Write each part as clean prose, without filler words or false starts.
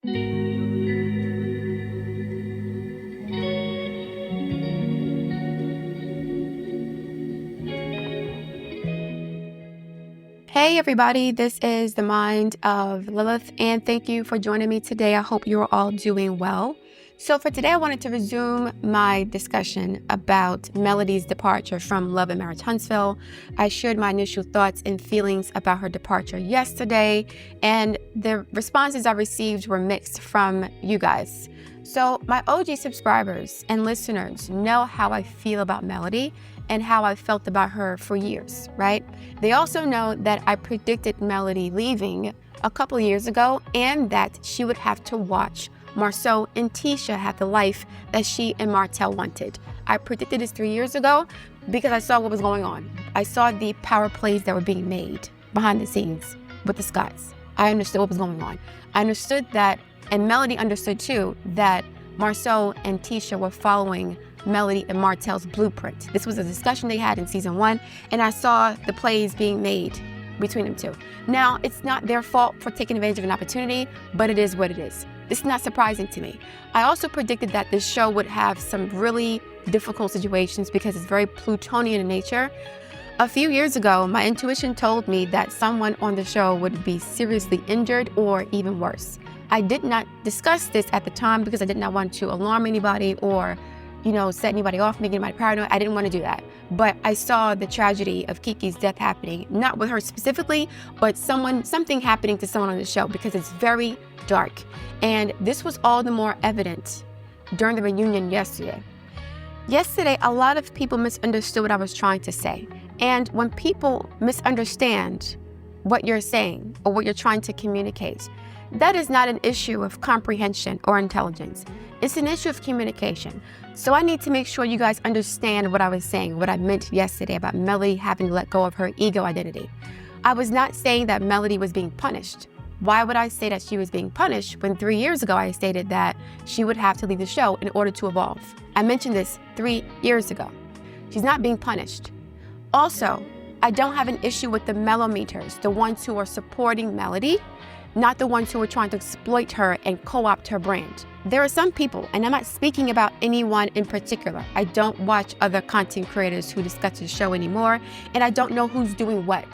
Hey everybody, this is the Mind of Lilith, and thank you for joining me today. I hope you're all doing well. So for today, I wanted to resume my discussion about Melody's departure from Love and Marriage Huntsville. I shared my initial thoughts and feelings about her departure yesterday, and the responses I received were mixed from you guys. So my OG subscribers and listeners know how I feel about Melody and how I felt about her for years, right? They also know that I predicted Melody leaving a couple years ago and that she would have to watch Marceau and Tisha have the life that she and Martell wanted. I predicted this 3 years ago because I saw what was going on. I saw the power plays that were being made behind the scenes with the Scotts. I understood what was going on. I understood that, and Melody understood too, that Marceau and Tisha were following Melody and Martell's blueprint. This was a discussion they had in season 1, and I saw the plays being made between them two. Now, it's not their fault for taking advantage of an opportunity, but it is what it is. This is not surprising to me. I also predicted that this show would have some really difficult situations because it's very Plutonian in nature. A few years ago, my intuition told me that someone on the show would be seriously injured or even worse. I did not discuss this at the time because I did not want to alarm anybody or set anybody off, make anybody paranoid. I didn't want to do that. But I saw the tragedy of Kiki's death happening, not with her specifically, but something happening to someone on the show because it's very dark. And this was all the more evident during the reunion yesterday. Yesterday, a lot of people misunderstood what I was trying to say. And when people misunderstand what you're saying or what you're trying to communicate, that is not an issue of comprehension or intelligence. It's an issue of communication. So I need to make sure you guys understand what I was saying, what I meant yesterday about Melody having to let go of her ego identity. I was not saying that Melody was being punished. Why would I say that she was being punished when 3 years ago I stated that she would have to leave the show in order to evolve? I mentioned this 3 years ago. She's not being punished. Also, I don't have an issue with the Melometers, the ones who are supporting Melody, not the ones who are trying to exploit her and co-opt her brand. There are some people, and I'm not speaking about anyone in particular. I don't watch other content creators who discuss the show anymore, and I don't know who's doing what.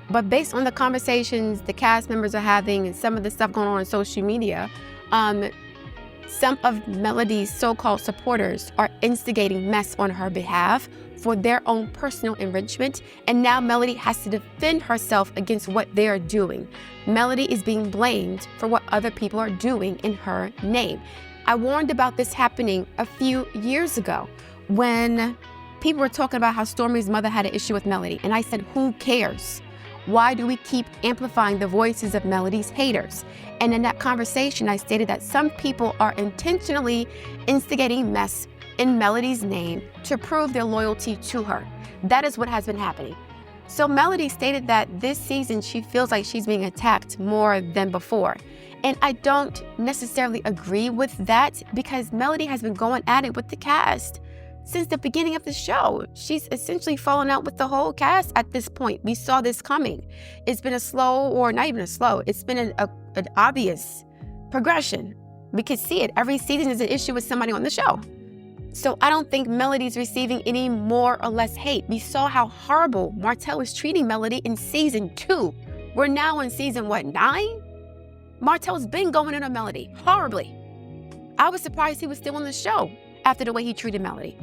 But based on the conversations the cast members are having and some of the stuff going on social media, some of Melody's so-called supporters are instigating mess on her behalf for their own personal enrichment, and now Melody has to defend herself against what they are doing. Melody is being blamed for what other people are doing in her name. I warned about this happening a few years ago when people were talking about how Stormy's mother had an issue with Melody, and I said, who cares? Why do we keep amplifying the voices of Melody's haters? And in that conversation, I stated that some people are intentionally instigating mess in Melody's name to prove their loyalty to her. That is what has been happening. So Melody stated that this season she feels like she's being attacked more than before. And I don't necessarily agree with that because Melody has been going at it with the cast since the beginning of the show. She's essentially fallen out with the whole cast at this point. We saw this coming. It's been a slow, or not even a slow, it's been an obvious progression. We could see it. Every season is an issue with somebody on the show. So I don't think Melody's receiving any more or less hate. We saw how horrible Martell was treating Melody in season 2. We're now in season, 9? Martell's been going in on Melody horribly. I was surprised he was still on the show after the way he treated Melody.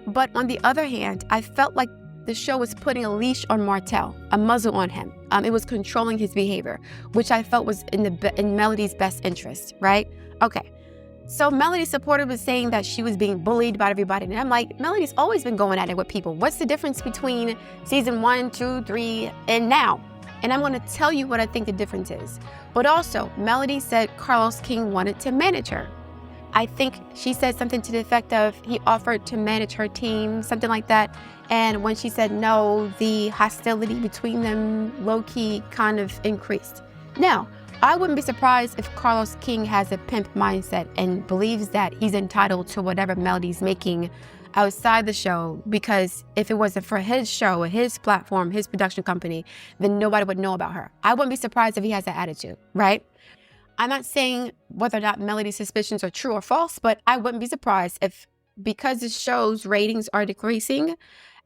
But on the other hand, I felt like the show was putting a leash on Martell, a muzzle on him. It was controlling his behavior, which I felt was in Melody's best interest, right? Okay. So Melody's supporter was saying that she was being bullied by everybody. And I'm like, Melody's always been going at it with people. What's the difference between season 1, 2, 3, and now? And I'm going to tell you what I think the difference is. But also, Melody said Carlos King wanted to manage her. I think she said something to the effect of he offered to manage her team, something like that. And when she said no, the hostility between them low-key kind of increased. Now, I wouldn't be surprised if Carlos King has a pimp mindset and believes that he's entitled to whatever Melody's making outside the show, because if it wasn't for his show, his platform, his production company, then nobody would know about her. I wouldn't be surprised if he has that attitude, right? I'm not saying whether or not Melody's suspicions are true or false, but I wouldn't be surprised if, because the show's ratings are decreasing,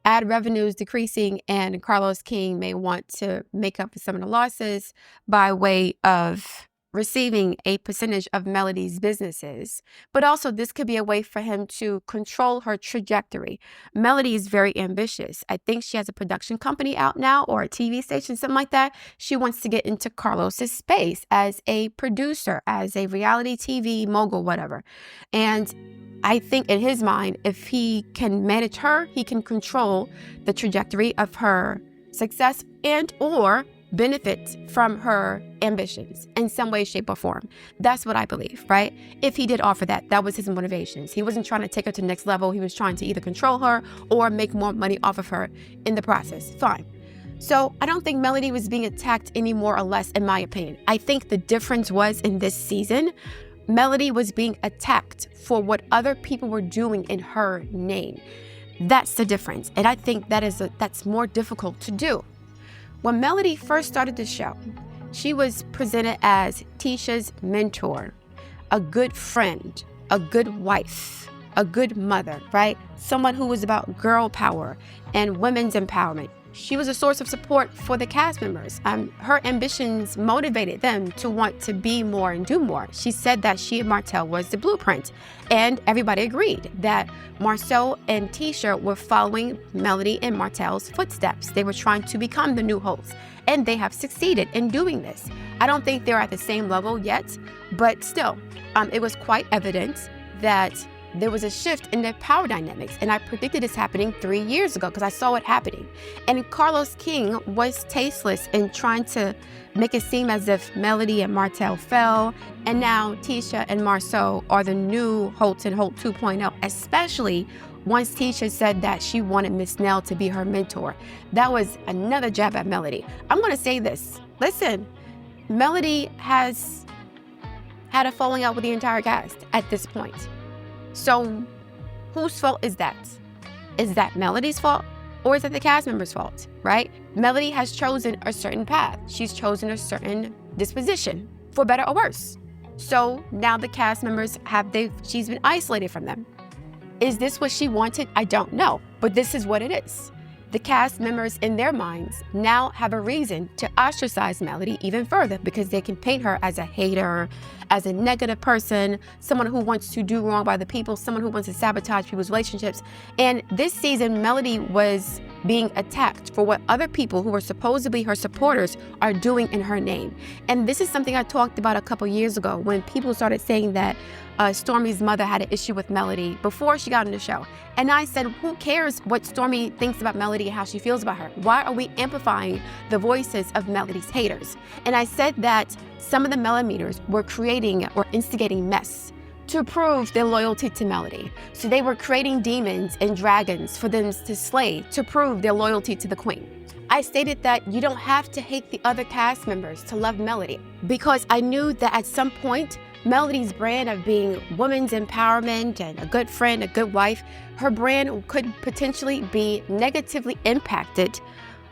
ad revenue is decreasing, and Carlos King may want to make up for some of the losses by way of receiving a percentage of Melody's businesses. But also, this could be a way for him to control her trajectory. Melody is very ambitious. I think she has a production company out now, or a TV station, something like that. She wants to get into Carlos's space as a producer, as a reality TV mogul, whatever. And I think in his mind, if he can manage her, he can control the trajectory of her success and or benefit from her ambitions in some way, shape, or form. That's what I believe, right? If he did offer that, that was his motivations. He wasn't trying to take her to the next level. He was trying to either control her or make more money off of her in the process. Fine. So I don't think Melody was being attacked any more or less, in my opinion. I think the difference was in this season, Melody was being attacked for what other people were doing in her name. That's the difference. And I think that's more difficult to do. When Melody first started the show, she was presented as Tisha's mentor, a good friend, a good wife, a good mother, right? Someone who was about girl power and women's empowerment. She was a source of support for the cast members. Her ambitions motivated them to want to be more and do more. She said that she and Martell was the blueprint. And everybody agreed that Marceau and Tisha were following Melody and Martell's footsteps. They were trying to become the new hosts. And they have succeeded in doing this. I don't think they're at the same level yet, but still, it was quite evident that there was a shift in their power dynamics. And I predicted this happening 3 years ago because I saw it happening. And Carlos King was tasteless in trying to make it seem as if Melody and Martell fell. And now Tisha and Marceau are the new Holt and Holt 2.0, especially once Tisha said that she wanted Miss Nell to be her mentor. That was another jab at Melody. I'm going to say this. Listen, Melody has had a falling out with the entire cast at this point. So whose fault is that? Is that Melody's fault or is it the cast member's fault, right? Melody has chosen a certain path. She's chosen a certain disposition, for better or worse. So now the cast members she's been isolated from them. Is this what she wanted? I don't know, but this is what it is. The cast members in their minds now have a reason to ostracize Melody even further because they can paint her as a hater, as a negative person, someone who wants to do wrong by the people, someone who wants to sabotage people's relationships. And this season, Melody was being attacked for what other people who were supposedly her supporters are doing in her name. And this is something I talked about a couple years ago when people started saying that Stormi's mother had an issue with Melody before she got on the show. And I said, who cares what Stormi thinks about Melody and how she feels about her? Why are we amplifying the voices of Melody's haters? And I said that some of the Melometers were creating or instigating mess to prove their loyalty to Melody. So they were creating demons and dragons for them to slay to prove their loyalty to the queen. I stated that you don't have to hate the other cast members to love Melody because I knew that at some point, Melody's brand of being women's empowerment and a good friend, a good wife, her brand could potentially be negatively impacted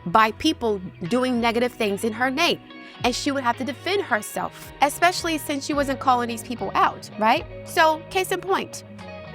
by people doing negative things in her name. And she would have to defend herself, especially since she wasn't calling these people out, right? So, case in point,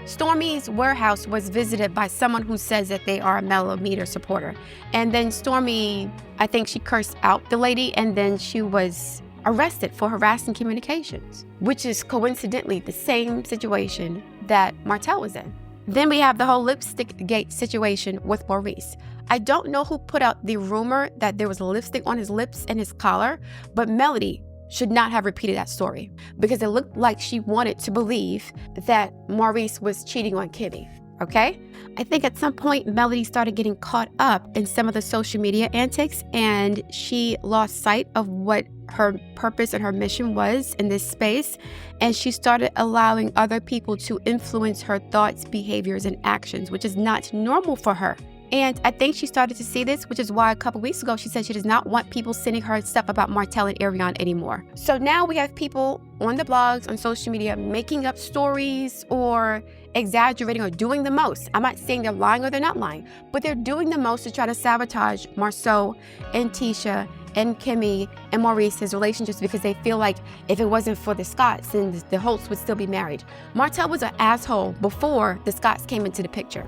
Stormi's warehouse was visited by someone who says that they are a Melometer supporter. And then Stormi, I think she cursed out the lady, and then she was arrested for harassing communications, which is coincidentally the same situation that Martell was in. Then we have the whole lipstick gate situation with Maurice. I don't know who put out the rumor that there was lipstick on his lips and his collar, but Melody should not have repeated that story because it looked like she wanted to believe that Maurice was cheating on Kimmy. Okay? I think at some point, Melody started getting caught up in some of the social media antics and she lost sight of what her purpose and her mission was in this space. And she started allowing other people to influence her thoughts, behaviors, and actions, which is not normal for her. And I think she started to see this, which is why a couple weeks ago, she said she does not want people sending her stuff about Martell and Ariane anymore. So now we have people on the blogs, on social media, making up stories or exaggerating or doing the most. I'm not saying they're lying or they're not lying, but they're doing the most to try to sabotage Marceau and Tisha and Kimmy and Maurice's relationships because they feel like if it wasn't for the Scotts, then the Holts would still be married. Martell was an asshole before the Scotts came into the picture.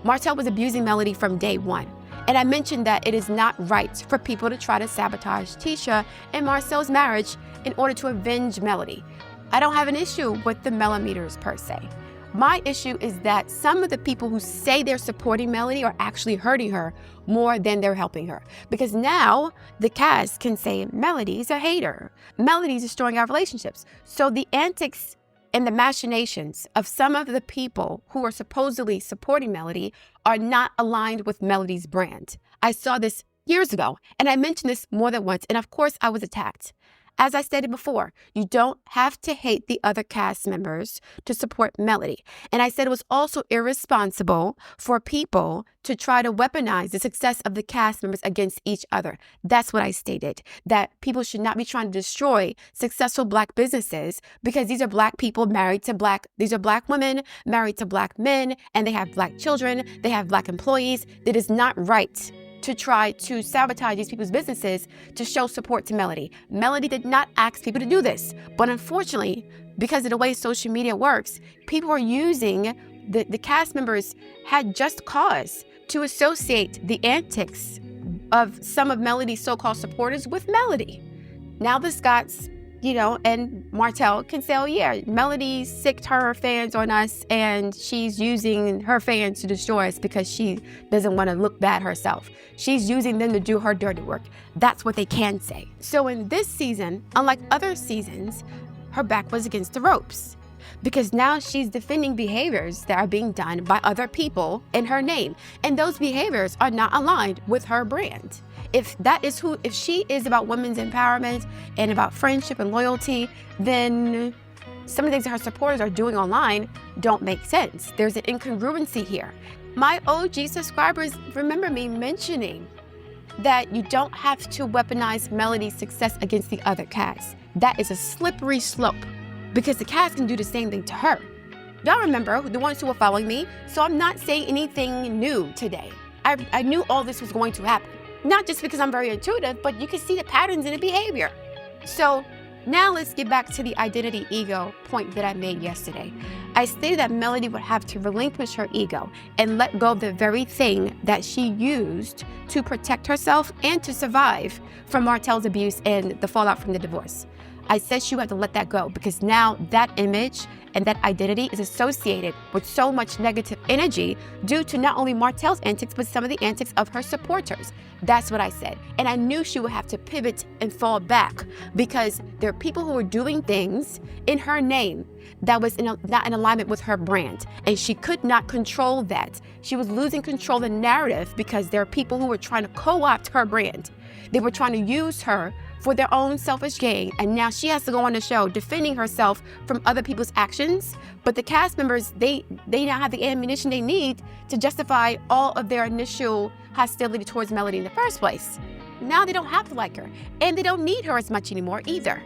Martell was abusing Melody from day one. And I mentioned that it is not right for people to try to sabotage Tisha and Marcel's marriage in order to avenge Melody. I don't have an issue with the millimeters per se. My issue is that some of the people who say they're supporting Melody are actually hurting her more than they're helping her. Because now the cast can say Melody's a hater. Melody's destroying our relationships. So the antics and the machinations of some of the people who are supposedly supporting Melody are not aligned with Melody's brand. I saw this years ago, and I mentioned this more than once, and of course I was attacked. As I stated before, you don't have to hate the other cast members to support Melody. And I said it was also irresponsible for people to try to weaponize the success of the cast members against each other. That's what I stated, that people should not be trying to destroy successful Black businesses because these are Black people married to these are Black women married to Black men, and they have Black children, they have Black employees. It is not right to try to sabotage these people's businesses to show support to Melody. Melody did not ask people to do this, but unfortunately, because of the way social media works, people are using the cast members had just cause to associate the antics of some of Melody's so-called supporters with Melody. Now the Scotts, and Martell can say, oh yeah, Melody sicked her fans on us and she's using her fans to destroy us because she doesn't want to look bad herself. She's using them to do her dirty work. That's what they can say. So in this season, unlike other seasons, her back was against the ropes because now she's defending behaviors that are being done by other people in her name. And those behaviors are not aligned with her brand. If she is about women's empowerment and about friendship and loyalty, then some of the things that her supporters are doing online don't make sense. There's an incongruency here. My OG subscribers remember me mentioning that you don't have to weaponize Melody's success against the other cast. That is a slippery slope because the cast can do the same thing to her. Y'all remember, the ones who were following me, so I'm not saying anything new today. I knew all this was going to happen. Not just because I'm very intuitive, but you can see the patterns in the behavior. So now let's get back to the identity ego point that I made yesterday. I stated that Melody would have to relinquish her ego and let go of the very thing that she used to protect herself and to survive from Martell's abuse and the fallout from the divorce. I said she would have to let that go because now that image and that identity is associated with so much negative energy due to not only Martell's antics, but some of the antics of her supporters. That's what I said. And I knew she would have to pivot and fall back because there are people who were doing things in her name that was not in alignment with her brand. And she could not control that. She was losing control of the narrative because there are people who were trying to co-opt her brand. They were trying to use her for their own selfish gain, and now she has to go on the show defending herself from other people's actions. But the cast members, they now have the ammunition they need to justify all of their initial hostility towards Melody in the first place. Now they don't have to like her, and they don't need her as much anymore either.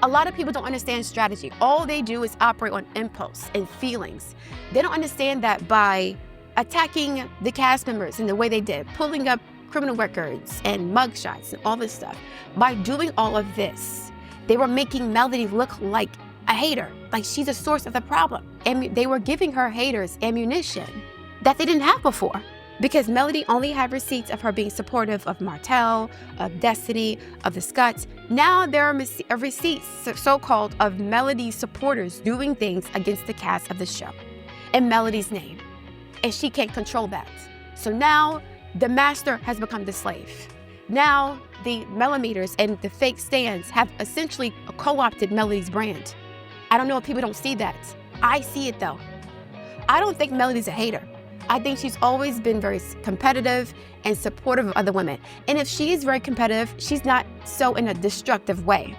A lot of people don't understand strategy. All they do is operate on impulse and feelings. They don't understand that by attacking the cast members in the way they did, pulling up criminal records and mugshots and all this stuff. By doing all of this, they were making Melody look like a hater, like she's a source of the problem. And they were giving her haters ammunition that they didn't have before because Melody only had receipts of her being supportive of Martell, of Destiny, of the Scotts. Now there are receipts, so-called, of Melody's supporters doing things against the cast of the show in Melody's name. And she can't control that. So now the master has become the slave. Now the millimeters and the fake stands have essentially co-opted Melody's brand. I don't know if people don't see that. I see it though. I don't think Melody's a hater. I think she's always been very competitive and supportive of other women. And if she is very competitive, she's not so in a destructive way.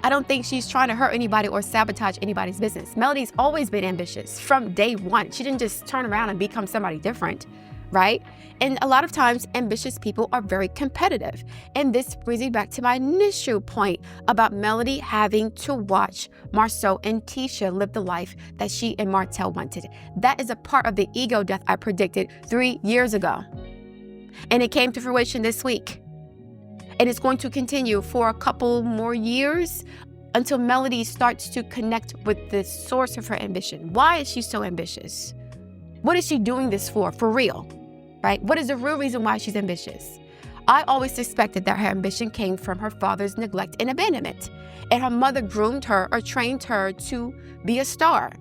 I don't think she's trying to hurt anybody or sabotage anybody's business. Melody's always been ambitious from day one. She didn't just turn around and become somebody different, right? And a lot of times, ambitious people are very competitive. And this brings me back to my initial point about Melody having to watch Marceau and Tisha live the life that she and Martell wanted. That is a part of the ego death I predicted 3 years ago. And it came to fruition this week. And it's going to continue for a couple more years until Melody starts to connect with the source of her ambition. Why is she so ambitious? What is she doing this for real, right? What is the real reason why she's ambitious? I always suspected that her ambition came from her father's neglect and abandonment, and her mother groomed her or trained her to be a star.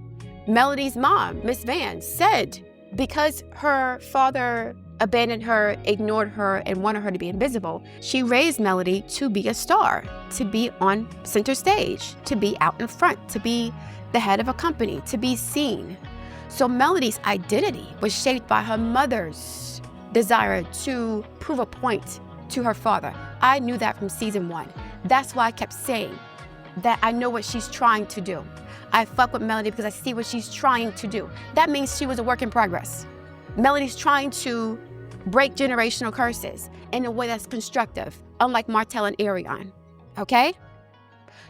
Melody's mom, Miss Van, said because her father abandoned her, ignored her, and wanted her to be invisible, she raised Melody to be a star, to be on center stage, to be out in front, to be the head of a company, to be seen. So Melody's identity was shaped by her mother's desire to prove a point to her father. I knew that from season 1. That's why I kept saying that I know what she's trying to do. I fuck with Melody because I see what she's trying to do. That means she was a work in progress. Melody's trying to break generational curses in a way that's constructive, unlike Martell and Arion, okay?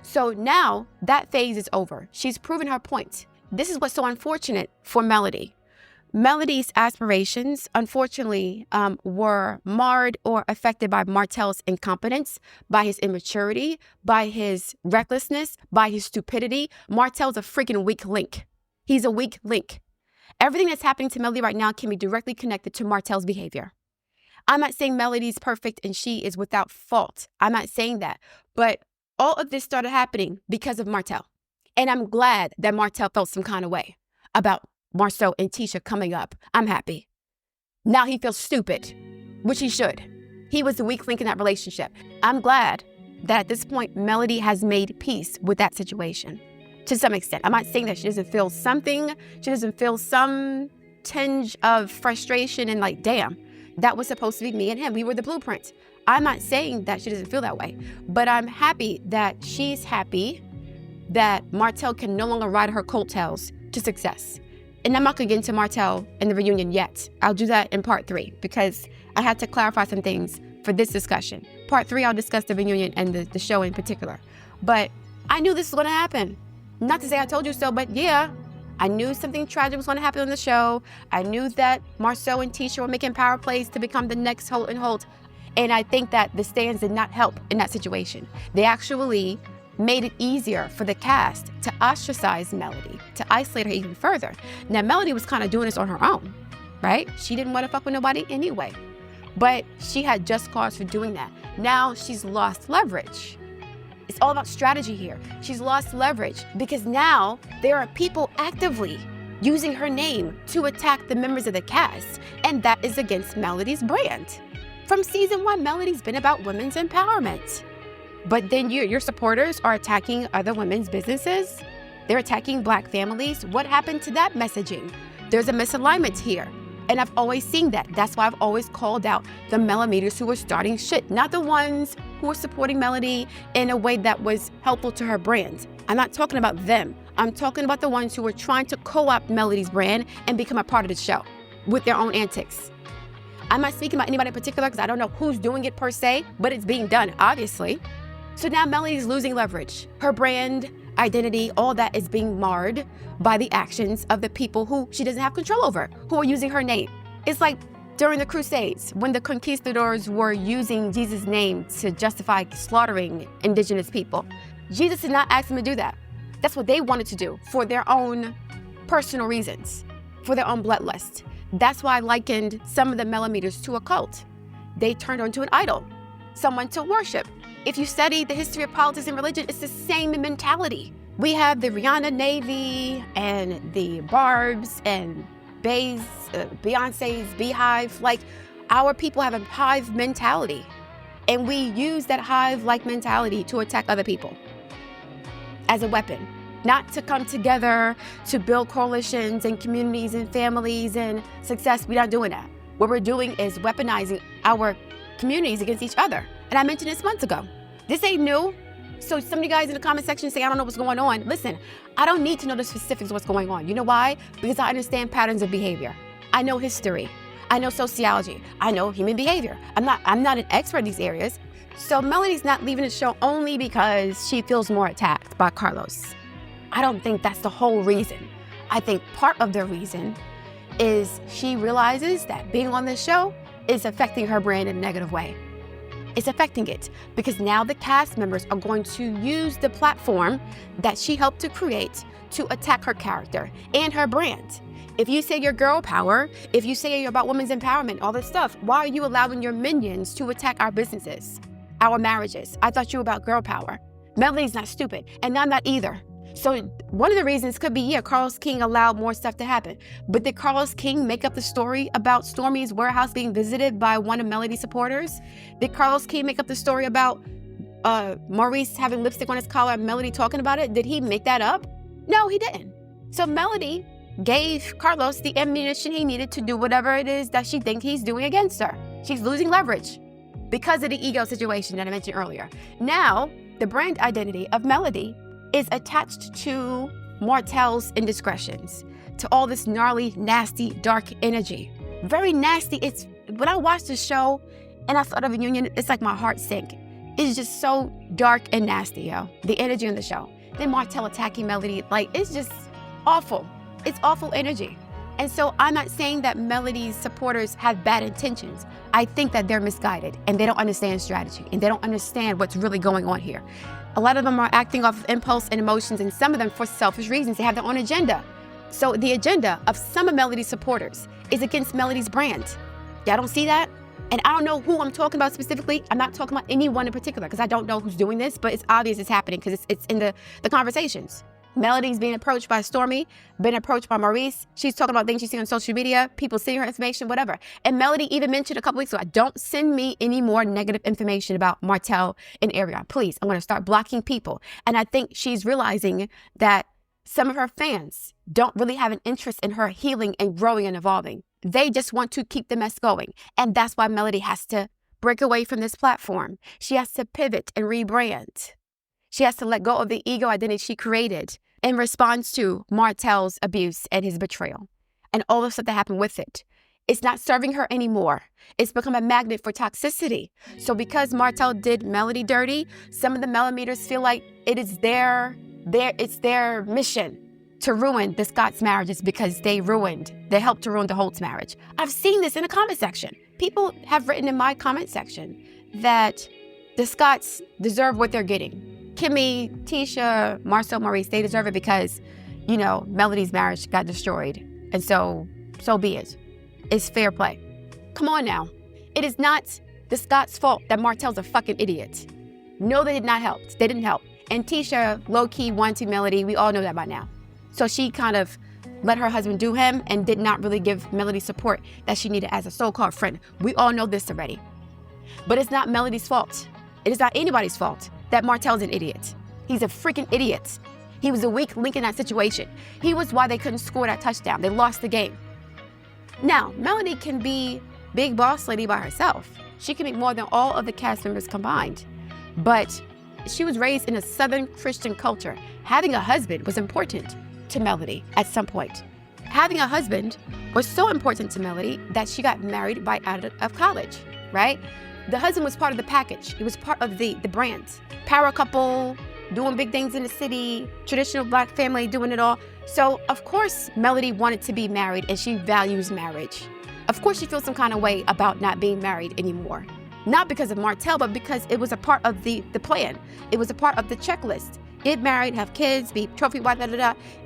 So now that phase is over. She's proven her point. This is what's so unfortunate for Melody. Melody's aspirations, unfortunately, were marred or affected by Martell's incompetence, by his immaturity, by his recklessness, by his stupidity. Martell's a freaking weak link. He's a weak link. Everything that's happening to Melody right now can be directly connected to Martell's behavior. I'm not saying Melody's perfect and she is without fault. I'm not saying that. But all of this started happening because of Martell. And I'm glad that Martell felt some kind of way about Marceau and Tisha coming up. I'm happy. Now he feels stupid, which he should. He was the weak link in that relationship. I'm glad that at this point, Melody has made peace with that situation to some extent. I'm not saying that she doesn't feel something. She doesn't feel some tinge of frustration and like, damn, that was supposed to be me and him. We were the blueprint. I'm not saying that she doesn't feel that way, but I'm happy that she's happy that Martell can no longer ride her coattails to success. And I'm not going to get into Martell and the reunion yet. I'll do that in part 3 because I had to clarify some things for this discussion. Part 3, I'll discuss the reunion and the show in particular. But I knew this was going to happen. Not to say I told you so, but yeah, I knew something tragic was going to happen on the show. I knew that Marceau and Tisha were making power plays to become the next Holt and Holt. And I think that the stands did not help in that situation. They actually made it easier for the cast to ostracize Melody, to isolate her even further. Now, Melody was kind of doing this on her own, right? She didn't want to fuck with nobody anyway, but she had just cause for doing that. Now she's lost leverage. It's all about strategy here. She's lost leverage because now there are people actively using her name to attack the members of the cast, and that is against Melody's brand. From season 1, Melody's been about women's empowerment. But then your supporters are attacking other women's businesses. They're attacking Black families. What happened to that messaging? There's a misalignment here. And I've always seen that. That's why I've always called out the millimeters who were starting shit, not the ones who were supporting Melody in a way that was helpful to her brand. I'm not talking about them. I'm talking about the ones who were trying to co-opt Melody's brand and become a part of the show with their own antics. I'm not speaking about anybody in particular because I don't know who's doing it per se, but it's being done, obviously. So now Melody's losing leverage. Her brand, identity, all that is being marred by the actions of the people who she doesn't have control over, who are using her name. It's like during the Crusades, when the conquistadors were using Jesus' name to justify slaughtering indigenous people. Jesus did not ask them to do that. That's what they wanted to do for their own personal reasons, for their own bloodlust. That's why I likened some of the millimeters to a cult. They turned onto an idol, someone to worship. If you study the history of politics and religion, it's the same mentality. We have the Rihanna Navy and the Barbs and Beyonce's Beehive. Like, our people have a hive mentality. And we use that hive-like mentality to attack other people as a weapon. Not to come together to build coalitions and communities and families and success. We're not doing that. What we're doing is weaponizing our communities against each other. And I mentioned this months ago. This ain't new. So some of you guys in the comment section say, I don't know what's going on. Listen, I don't need to know the specifics of what's going on. You know why? Because I understand patterns of behavior. I know history. I know sociology. I know human behavior. I'm not an expert in these areas. So Melody's not leaving the show only because she feels more attacked by Carlos. I don't think that's the whole reason. I think part of the reason is she realizes that being on this show is affecting her brand in a negative way. It's affecting it because now the cast members are going to use the platform that she helped to create to attack her character and her brand. If you say you're girl power, if you say you're about women's empowerment, all this stuff, why are you allowing your minions to attack our businesses, our marriages? I thought you were about girl power. Melody's not stupid, and I'm not either. So one of the reasons could be, yeah, Carlos King allowed more stuff to happen. But did Carlos King make up the story about Stormi's warehouse being visited by one of Melody's supporters? Did Carlos King make up the story about Maurice having lipstick on his collar and Melody talking about it? Did he make that up? No, he didn't. So Melody gave Carlos the ammunition he needed to do whatever it is that she thinks he's doing against her. She's losing leverage because of the ego situation that I mentioned earlier. Now, the brand identity of Melody is attached to Martell's indiscretions, to all this gnarly, nasty, dark energy. Very nasty. It's when I watch the show and I thought of a union, it's like my heart sank. It's just so dark and nasty, yo. The energy in the show. Then Martell attacking Melody, like it's just awful. It's awful energy. And so I'm not saying that Melody's supporters have bad intentions. I think that they're misguided and they don't understand strategy and they don't understand what's really going on here. A lot of them are acting off of impulse and emotions, and some of them for selfish reasons. They have their own agenda. So the agenda of some of Melody's supporters is against Melody's brand. Y'all don't see that? And I don't know who I'm talking about specifically. I'm not talking about anyone in particular because I don't know who's doing this, but it's obvious it's happening because it's in the conversations. Melody's being approached by Stormi, been approached by Maurice. She's talking about things she's seeing on social media, people seeing her information, whatever. And Melody even mentioned a couple weeks ago, don't send me any more negative information about Martell and Ariana. Please, I'm going to start blocking people. And I think she's realizing that some of her fans don't really have an interest in her healing and growing and evolving. They just want to keep the mess going. And that's why Melody has to break away from this platform. She has to pivot and rebrand. She has to let go of the ego identity she created in response to Martell's abuse and his betrayal and all the stuff that happened with it. It's not serving her anymore. It's become a magnet for toxicity. So because Martell did Melody dirty, some of the Melometers feel like it is their mission to ruin the Scott's marriages because they helped to ruin the Holt's marriage. I've seen this in the comment section. People have written in my comment section that the Scotts deserve what they're getting. Kimmy, Tisha, Marcel, Maurice, they deserve it because, Melody's marriage got destroyed. And so be it. It's fair play. Come on now. It is not the Scotts' fault that Martell's a fucking idiot. No, they did not help. They didn't help. And Tisha, low-key, wanted Melody. We all know that by now. So she kind of let her husband do him and did not really give Melody support that she needed as a so-called friend. We all know this already. But it's not Melody's fault. It is not anybody's fault that Martell's an idiot. He's a freaking idiot. He was a weak link in that situation. He was why they couldn't score that touchdown. They lost the game. Now, Melody can be big boss lady by herself. She can make more than all of the cast members combined. But she was raised in a Southern Christian culture. Having a husband was important to Melody at some point. Having a husband was so important to Melody that she got married right out of college, right? The husband was part of the package. He was part of the brand. Power couple, doing big things in the city, traditional Black family, doing it all. So, of course, Melody wanted to be married and she values marriage. Of course, she feels some kind of way about not being married anymore. Not because of Martell, but because it was a part of the plan. It was a part of the checklist. Get married, have kids, be trophy wife,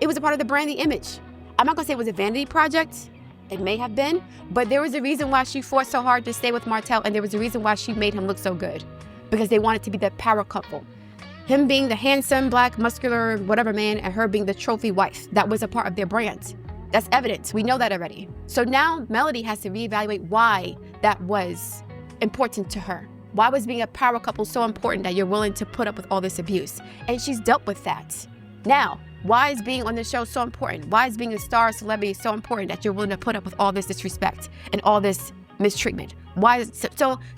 It was a part of the branding image. I'm not gonna say it was a vanity project. It may have been, but there was a reason why she fought so hard to stay with Martell, and there was a reason why she made him look so good. Because they wanted to be the power couple. Him being the handsome, Black, muscular, whatever man, and her being the trophy wife. That was a part of their brand. That's evidence. We know that already. So now Melody has to reevaluate why that was important to her. Why was being a power couple so important that you're willing to put up with all this abuse? And she's dealt with that. Now, why is being on the show so important? Why is being a star celebrity so important that you're willing to put up with all this disrespect and all this mistreatment? Why is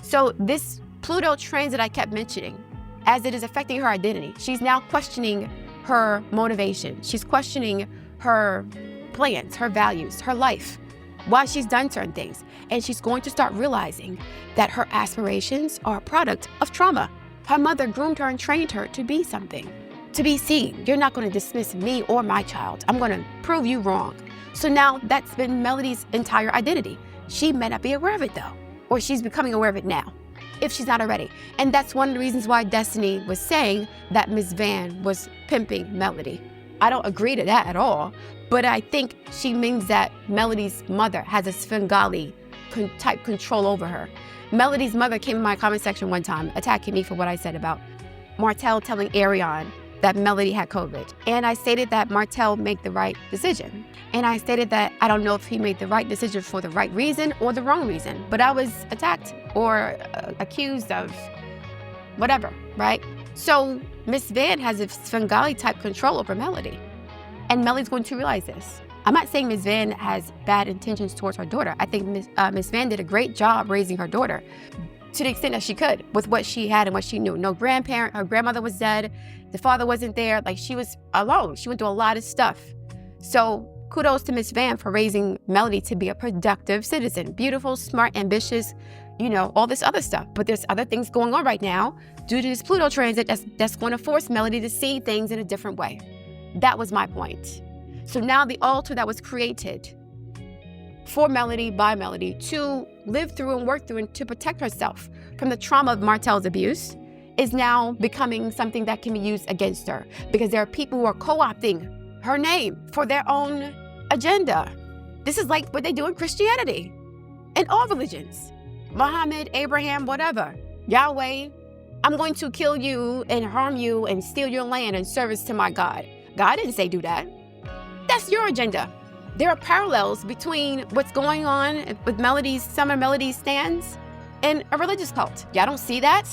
so this Pluto transit I kept mentioning, as it is affecting her identity, she's now questioning her motivation. She's questioning her plans, her values, her life, why she's done certain things. And she's going to start realizing that her aspirations are a product of trauma. Her mother groomed her and trained her to be something, to be seen. You're not going to dismiss me or my child. I'm going to prove you wrong. So now that's been Melody's entire identity. She may not be aware of it though, or she's becoming aware of it now. if she's not already. And that's one of the reasons why Destiny was saying that Miss Van was pimping Melody. I don't agree to that at all, but I think she means that Melody's mother has a Svengali type control over her. Melody's mother came in my comment section one time attacking me for what I said about Martell telling Ariane that Melody had COVID. And I stated that Martell made the right decision. And I stated that I don't know if he made the right decision for the right reason or the wrong reason, but I was attacked or accused of whatever, right? So Miss Van has a Svengali type control over Melody. And Melody's going to realize this. I'm not saying Miss Van has bad intentions towards her daughter. I think Miss Van did a great job raising her daughter to the extent that she could with what she had and what she knew. No grandparent, her grandmother was dead. The father wasn't there. Like, she was alone. She went through a lot of stuff. So kudos to Miss Van for raising Melody to be a productive citizen. Beautiful, smart, ambitious, you know, all this other stuff. But there's other things going on right now due to this Pluto transit that's going to force Melody to see things in a different way. That was my point. So now the altar that was created for Melody, by Melody, to live through and work through and to protect herself from the trauma of Martell's abuse is now becoming something that can be used against her, because there are people who are co-opting her name for their own agenda. This is like what they do in Christianity and all religions. Muhammad, Abraham, whatever. Yahweh, I'm going to kill you and harm you and steal your land in service to my God. God didn't say do that. That's your agenda. There are parallels between what's going on with some of Melody's stands and a religious cult. Y'all don't see that?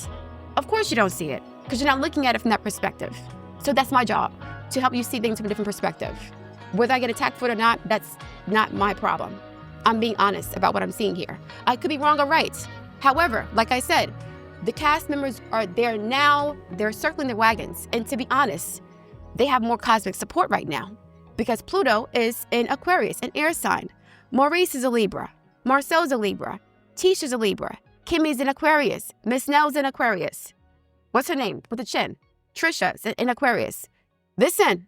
Of course you don't see it, because you're not looking at it from that perspective. So that's my job, to help you see things from a different perspective. Whether I get attacked for it or not, that's not my problem. I'm being honest about what I'm seeing here. I could be wrong or right. However, like I said, the cast members are there now. They're circling their wagons. And to be honest, they have more cosmic support right now, because Pluto is in Aquarius, an air sign. Maurice is a Libra. Marcel's a Libra. Tisha's a Libra. Kimmy's in Aquarius. Miss Nell's in Aquarius. What's her name with the chin? Trisha's in Aquarius. Listen,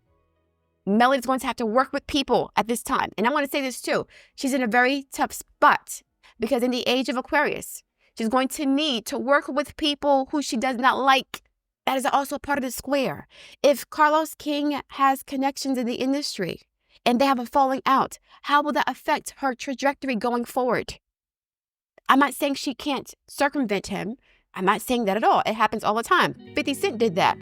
Melody's going to have to work with people at this time. And I'm going to say this too. She's in a very tough spot, because in the age of Aquarius, she's going to need to work with people who she does not like. That is also part of the square. If Carlos King has connections in the industry and they have a falling out, how will that affect her trajectory going forward? I'm not saying she can't circumvent him. I'm not saying that at all. It happens all the time. 50 Cent did that.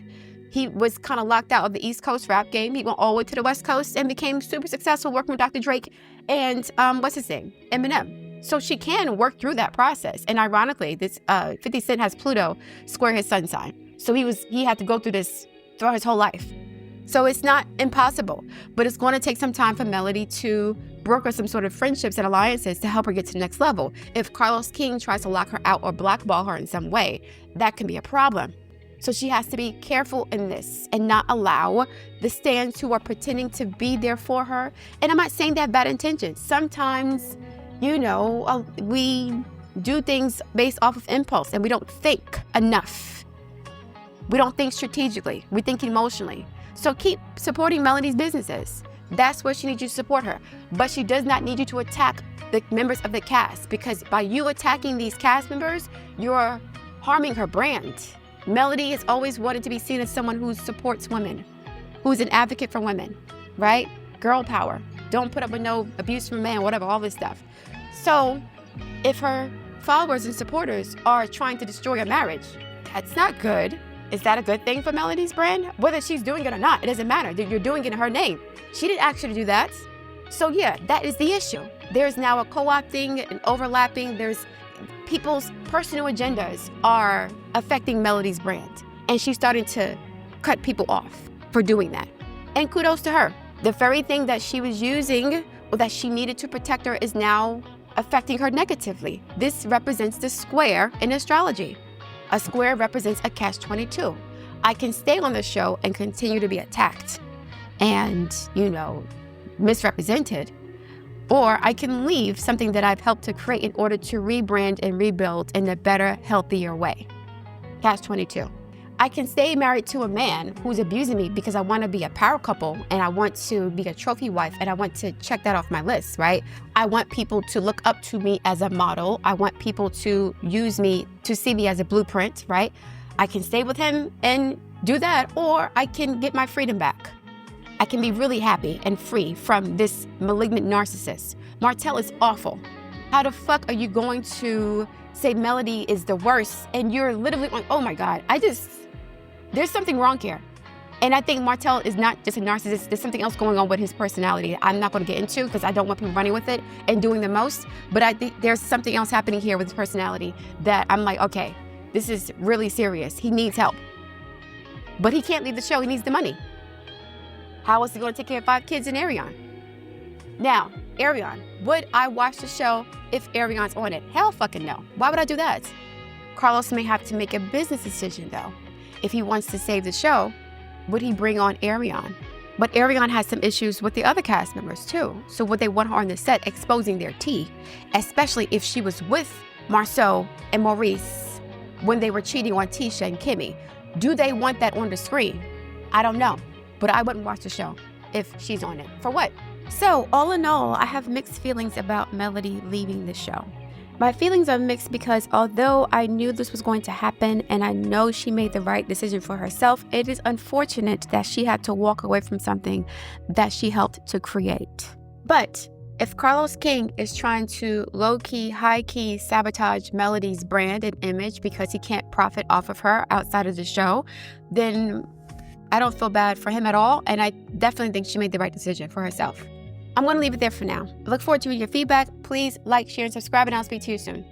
He was kind of locked out of the East Coast rap game. He went all the way to the West Coast and became super successful working with Dr. Drake and what's his name? Eminem. So she can work through that process. And ironically, this 50 Cent has Pluto square his sun sign. So he had to go through this throughout his whole life. So it's not impossible, but it's going to take some time for Melody to broker some sort of friendships and alliances to help her get to the next level. If Carlos King tries to lock her out or blackball her in some way, that can be a problem. So she has to be careful in this and not allow the stands who are pretending to be there for her. And I'm not saying they have bad intentions. Sometimes, you know, we do things based off of impulse and we don't think enough. We don't think strategically. We think emotionally. So keep supporting Melody's businesses. That's where she needs you to support her. But she does not need you to attack the members of the cast, because by you attacking these cast members, you're harming her brand. Melody has always wanted to be seen as someone who supports women, who's an advocate for women, right? Girl power. Don't put up with no abuse from a man, whatever, all this stuff. So if her followers and supporters are trying to destroy your marriage, that's not good. Is that a good thing for Melody's brand? Whether she's doing it or not, it doesn't matter. You're doing it in her name. She didn't ask you to do that. So yeah, that is the issue. There's now a co-opting and overlapping. There's people's personal agendas are affecting Melody's brand. And she's starting to cut people off for doing that. And kudos to her. The very thing that she was using or that she needed to protect her is now affecting her negatively. This represents the square in astrology. A square represents a catch-22. I can stay on the show and continue to be attacked and, you know, misrepresented, or I can leave something that I've helped to create in order to rebrand and rebuild in a better, healthier way. Catch-22. I can stay married to a man who's abusing me because I want to be a power couple and I want to be a trophy wife and I want to check that off my list, right? I want people to look up to me as a model. I want people to use me, to see me as a blueprint, right? I can stay with him and do that, or I can get my freedom back. I can be really happy and free from this malignant narcissist. Martell is awful. How the fuck are you going to say Melody is the worst and you're literally like, oh my God, there's something wrong here. And I think Martell is not just a narcissist. There's something else going on with his personality I'm not going to get into because I don't want people running with it and doing the most. But I think there's something else happening here with his personality that I'm like, okay, this is really serious. He needs help. But he can't leave the show. He needs the money. How is he going to take care of 5 kids and Ariane? Now, Ariane, would I watch the show if Ariane's on it? Hell fucking no. Why would I do that? Carlos may have to make a business decision though. If he wants to save the show, would he bring on Ariane? But Ariane has some issues with the other cast members too. So would they want her on the set exposing their tea? Especially if she was with Marceau and Maurice when they were cheating on Tisha and Kimmy. Do they want that on the screen? I don't know. But I wouldn't watch the show if she's on it. For what? So all in all, I have mixed feelings about Melody leaving the show. My feelings are mixed because although I knew this was going to happen and I know she made the right decision for herself, it is unfortunate that she had to walk away from something that she helped to create. But if Carlos King is trying to low-key, high-key sabotage Melody's brand and image because he can't profit off of her outside of the show, then I don't feel bad for him at all, and I definitely think she made the right decision for herself. I'm going to leave it there for now. I look forward to your feedback. Please like, share, and subscribe, and I'll speak to you soon.